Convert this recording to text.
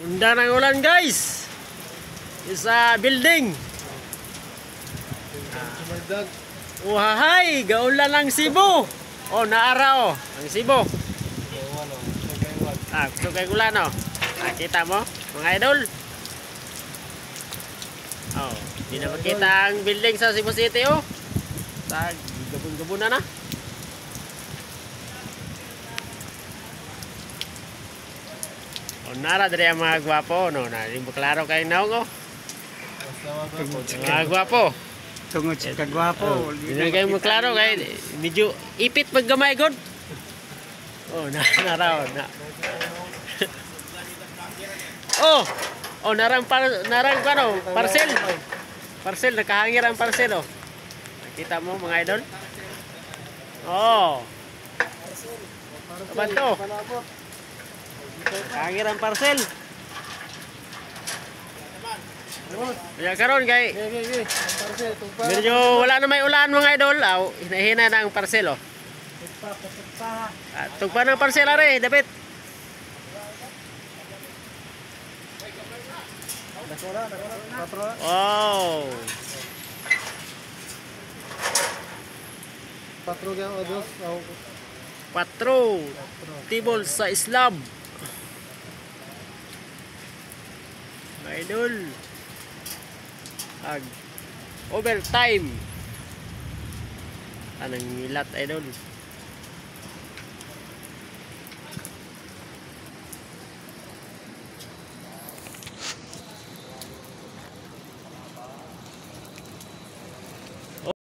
Unda ng ulan guys. Isa building. Uhahay, gaulan ng Cebu. Oh, naara oh, ang Cebu. So kay ulan oh. Kita mo, mga idol. Oh, di na makita ang building sa Cebu City oh. Sa gabon-gabon na. O nara dari ang mga gwapo no, na hindi mo klaro kay naong oh. Mga gwapo. Tungod sa kagwapo. Hindi kayo mo klaro kay medyo ipit pag gamay god. Oh, nara na. Oh, narang ano, parcel. Parcel nakahangir ang parcel oh. Nakita mo mga idol? Oh. Kaban to? Hangir ang parcel. Ya karon kay. Medyo wala na may ulan mga idol. Hinahina na ang parcel oh. Tugpa ng parcel are, dapat. Wow. 4 tibol sa Islam. Idol. Overtime. Anong ilat idol.